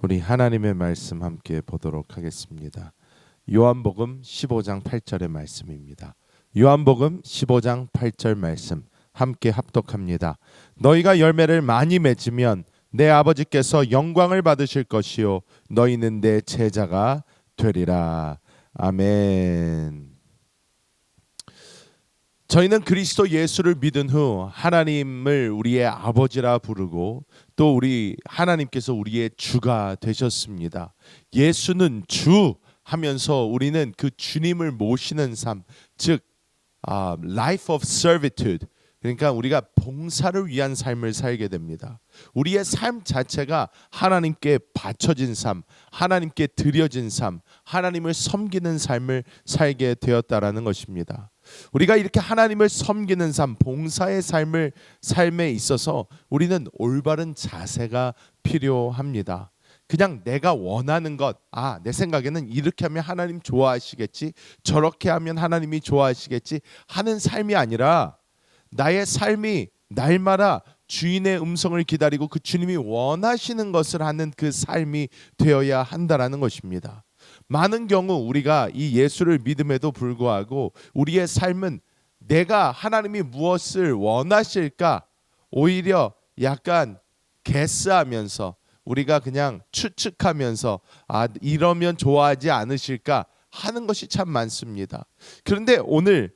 우리 하나님의 말씀 함께 보도록 하겠습니다. 요한복음 15장 8절의 말씀입니다. 요한복음 15장 8절 말씀 함께 합독합니다. 너희가 열매를 많이 맺으면 내 아버지께서 영광을 받으실 것이요 너희는 내 제자가 되리라. 아멘. 저희는 그리스도 예수를 믿은 후 하나님을 우리의 아버지라 부르고 또 우리 하나님께서 우리의 주가 되셨습니다. 예수는 주 하면서 우리는 그 주님을 모시는 삶, 즉 life of servitude, 그러니까 우리가 봉사를 위한 삶을 살게 됩니다. 우리의 삶 자체가 하나님께 바쳐진 삶, 하나님께 드려진 삶, 하나님을 섬기는 삶을 살게 되었다라는 것입니다. 우리가 이렇게 하나님을 섬기는 삶, 봉사의 삶에 있어서 우리는 올바른 자세가 필요합니다. 그냥 내가 원하는 것, 내 생각에는 이렇게 하면 하나님 좋아하시겠지, 저렇게 하면 하나님이 좋아하시겠지 하는 삶이 아니라 나의 삶이 날마다 주인의 음성을 기다리고 그 주님이 원하시는 것을 하는 그 삶이 되어야 한다라는 것입니다. 많은 경우 우리가 이 예수를 믿음에도 불구하고 우리의 삶은 내가 하나님이 무엇을 원하실까 오히려 약간 게스하면서 우리가 그냥 추측하면서 이러면 좋아하지 않으실까 하는 것이 참 많습니다. 그런데 오늘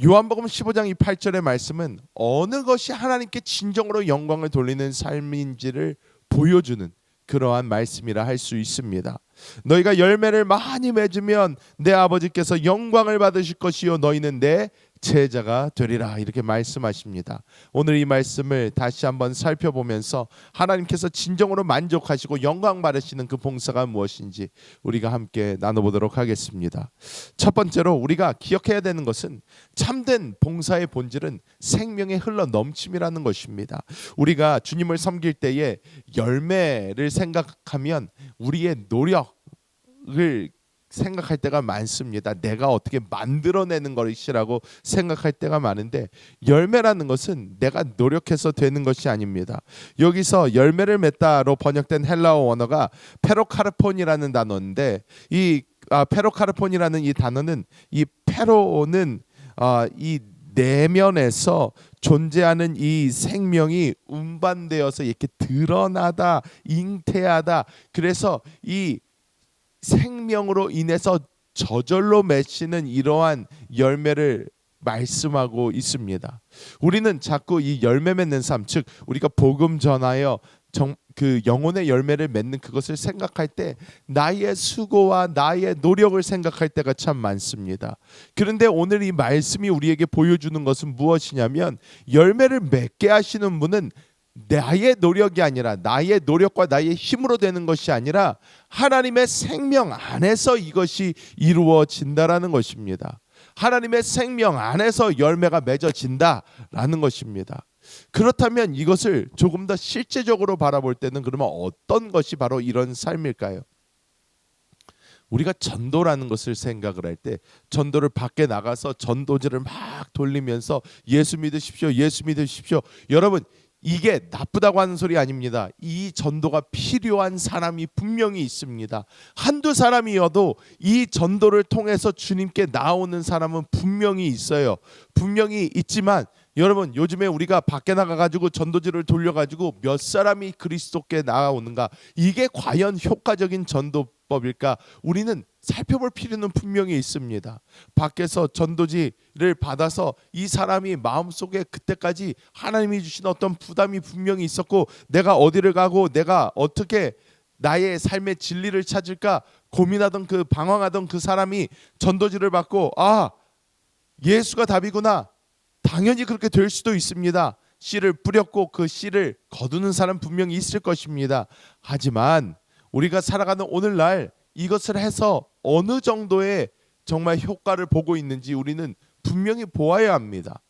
요한복음 15장 8절의 말씀은 어느 것이 하나님께 진정으로 영광을 돌리는 삶인지를 보여주는 그러한 말씀이라 할 수 있습니다. 너희가 열매를 많이 맺으면 내 아버지께서 영광을 받으실 것이요 너희는 내 제자가 되리라, 이렇게 말씀하십니다. 오늘 이 말씀을 다시 한번 살펴보면서 하나님께서 진정으로 만족하시고 영광 받으시는 그 봉사가 무엇인지 우리가 함께 나눠보도록 하겠습니다. 첫 번째로 우리가 기억해야 되는 것은 참된 봉사의 본질은 생명의 흘러 넘침이라는 것입니다. 우리가 주님을 섬길 때에 열매를 생각하면 우리의 노력을 생각할 때가 많습니다. 내가 어떻게 만들어내는 것이라고 생각할 때가 많은데 열매라는 것은 내가 노력해서 되는 것이 아닙니다. 여기서 열매를 맺다로 번역된 헬라어 원어가 페로카르폰이라는 단어인데 이 페로카르폰이라는 이 단어는 이 페로는 이 내면에서 존재하는 이 생명이 운반되어서 이렇게 드러나다, 잉태하다. 그래서 이 생명으로 인해서 저절로 맺히는 이러한 열매를 말씀하고 있습니다. 우리는 자꾸 이 열매 맺는 삶, 즉 우리가 복음 전하여 그 영혼의 열매를 맺는 그것을 생각할 때 나의 수고와 나의 노력을 생각할 때가 참 많습니다. 그런데 오늘 이 말씀이 우리에게 보여주는 것은 무엇이냐면 열매를 맺게 하시는 분은 나의 노력이 아니라 나의 노력과 나의 힘으로 되는 것이 아니라 하나님의 생명 안에서 이것이 이루어진다라는 것입니다. 하나님의 생명 안에서 열매가 맺어진다라는 것입니다. 그렇다면 이것을 조금 더 실제적으로 바라볼 때는 그러면 어떤 것이 바로 이런 삶일까요? 우리가 전도라는 것을 생각을 할 때 전도를 밖에 나가서 전도지를 막 돌리면서 예수 믿으십시오, 예수 믿으십시오. 여러분, 이게 나쁘다고 하는 소리 아닙니다. 이 전도가 필요한 사람이 분명히 있습니다. 한두 사람이어도 이 전도를 통해서 주님께 나오는 사람은 분명히 있어요. 분명히 있지만 여러분, 요즘에 우리가 밖에 나가가지고 전도지를 돌려가지고 몇 사람이 그리스도께 나아오는가, 이게 과연 효과적인 전도법일까? 우리는 살펴볼 필요는 분명히 있습니다. 밖에서 전도지를 받아서 이 사람이 마음속에 그때까지 하나님이 주신 어떤 부담이 분명히 있었고 내가 어디를 가고 내가 어떻게 나의 삶의 진리를 찾을까 고민하던 그 방황하던 그 사람이 전도지를 받고 예수가 답이구나, 당연히 그렇게 될 수도 있습니다. 씨를 뿌렸고 그 씨를 거두는 사람 분명히 있을 것입니다. 하지만 우리가 살아가는 오늘날 이것을 해서 어느 정도의 정말 효과를 보고 있는지 우리는 분명히 보아야 합니다.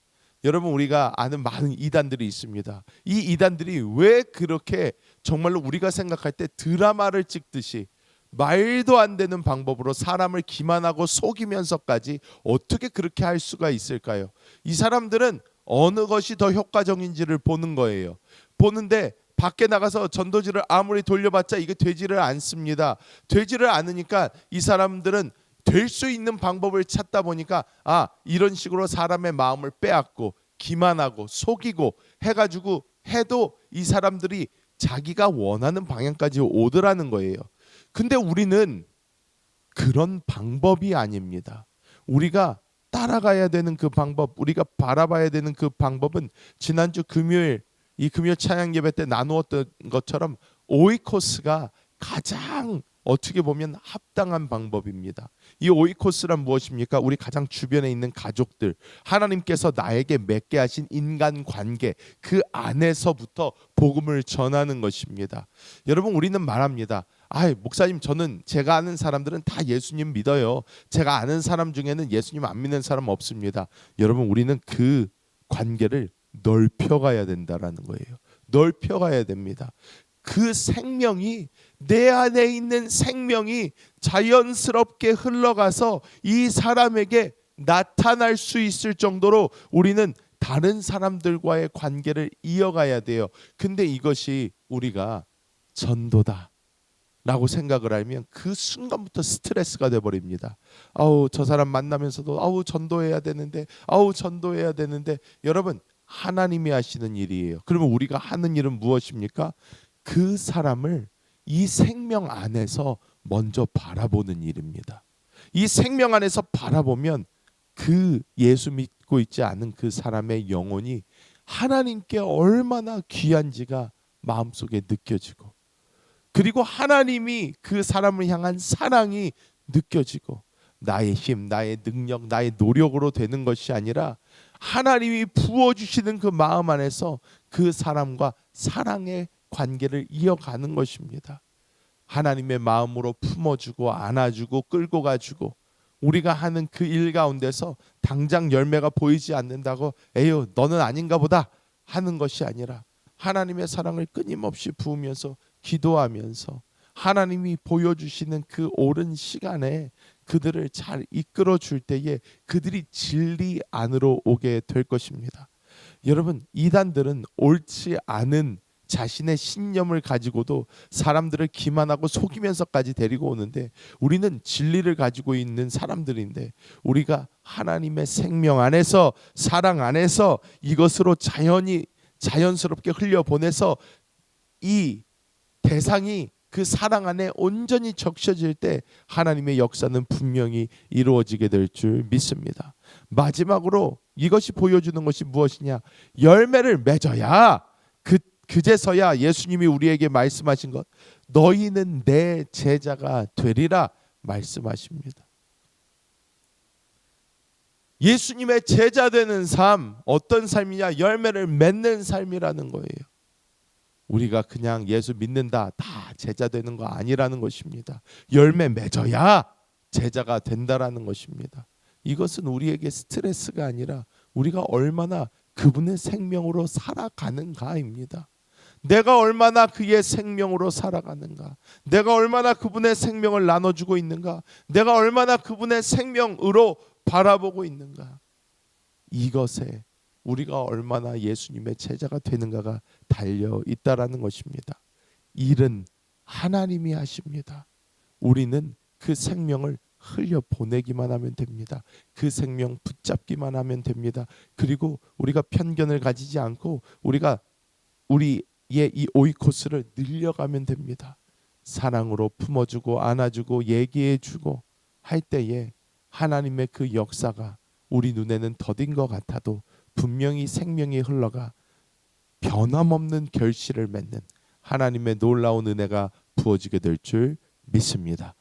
여러분, 우리가 아는 많은 이단들이 있습니다. 이 이단들이 왜 그렇게 정말로 우리가 생각할 때 드라마를 찍듯이 말도 안 되는 방법으로 사람을 기만하고 속이면서까지 어떻게 그렇게 할 수가 있을까요? 이 사람들은 어느 것이 더 효과적인지를 보는 거예요. 보는데 밖에 나가서 전도지를 아무리 돌려봤자 이게 되지를 않습니다. 되지를 않으니까 이 사람들은 될 수 있는 방법을 찾다 보니까 이런 식으로 사람의 마음을 빼앗고 기만하고 속이고 해가지고 해도 이 사람들이 자기가 원하는 방향까지 오더라는 거예요. 근데 우리는 그런 방법이 아닙니다. 우리가 따라가야 되는 그 방법, 우리가 바라봐야 되는 그 방법은 지난주 금요일 이 금요 찬양 예배 때 나누었던 것처럼 오이코스가 가장 어떻게 보면 합당한 방법입니다. 이 오이코스란 무엇입니까? 우리 가장 주변에 있는 가족들, 하나님께서 나에게 맺게 하신 인간관계, 그 안에서부터 복음을 전하는 것입니다. 여러분, 우리는 말합니다. 목사님, 저는 제가 아는 사람들은 다 예수님 믿어요. 제가 아는 사람 중에는 예수님 안 믿는 사람 없습니다. 여러분, 우리는 그 관계를 넓혀가야 된다라는 거예요. 넓혀가야 됩니다. 그 생명이, 내 안에 있는 생명이 자연스럽게 흘러가서 이 사람에게 나타날 수 있을 정도로 우리는 다른 사람들과의 관계를 이어가야 돼요. 근데 이것이 우리가 전도다 라고 생각을 하면 그 순간부터 스트레스가 돼버립니다. 저 사람 만나면서도 전도해야 되는데, 전도해야 되는데. 여러분, 하나님이 하시는 일이에요. 그러면 우리가 하는 일은 무엇입니까? 그 사람을 이 생명 안에서 먼저 바라보는 일입니다. 이 생명 안에서 바라보면 그 예수 믿고 있지 않은 그 사람의 영혼이 하나님께 얼마나 귀한지가 마음속에 느껴지고, 그리고 하나님이 그 사람을 향한 사랑이 느껴지고, 나의 힘, 나의 능력, 나의 노력으로 되는 것이 아니라 하나님이 부어주시는 그 마음 안에서 그 사람과 사랑의 관계를 이어가는 것입니다. 하나님의 마음으로 품어주고 안아주고 끌고 가주고, 우리가 하는 그 일 가운데서 당장 열매가 보이지 않는다고 에휴 너는 아닌가 보다 하는 것이 아니라 하나님의 사랑을 끊임없이 부으면서 기도하면서 하나님이 보여주시는 그 옳은 시간에 그들을 잘 이끌어 줄 때에 그들이 진리 안으로 오게 될 것입니다. 여러분, 이단들은 옳지 않은 자신의 신념을 가지고도 사람들을 기만하고 속이면서까지 데리고 오는데, 우리는 진리를 가지고 있는 사람들인데 우리가 하나님의 생명 안에서, 사랑 안에서 이것으로 자연스럽게 흘려보내서 이 대상이 그 사랑 안에 온전히 적셔질 때 하나님의 역사는 분명히 이루어지게 될 줄 믿습니다. 마지막으로 이것이 보여주는 것이 무엇이냐? 열매를 맺어야 그제서야 예수님이 우리에게 말씀하신 것, 너희는 내 제자가 되리라 말씀하십니다. 예수님의 제자 되는 삶, 어떤 삶이냐? 열매를 맺는 삶이라는 거예요. 우리가 그냥 예수 믿는다, 다 제자 되는 거 아니라는 것입니다. 열매 맺어야 제자가 된다라는 것입니다. 이것은 우리에게 스트레스가 아니라 우리가 얼마나 그분의 생명으로 살아가는가입니다. 내가 얼마나 그의 생명으로 살아가는가, 내가 얼마나 그분의 생명을 나눠주고 있는가, 내가 얼마나 그분의 생명으로 바라보고 있는가, 이것에 우리가 얼마나 예수님의 제자가 되는가가 달려 있다라는 것입니다. 일은 하나님이 하십니다. 우리는 그 생명을 흘려보내기만 하면 됩니다. 그 생명 붙잡기만 하면 됩니다. 그리고 우리가 편견을 가지지 않고 우리가 우리의 이 오이코스를 늘려가면 됩니다. 사랑으로 품어주고 안아주고 얘기해주고 할 때에 하나님의 그 역사가 우리 눈에는 더딘 것 같아도 분명히 생명이 흘러가 변함없는 결실을 맺는 하나님의 놀라운 은혜가 부어지게 될 줄 믿습니다.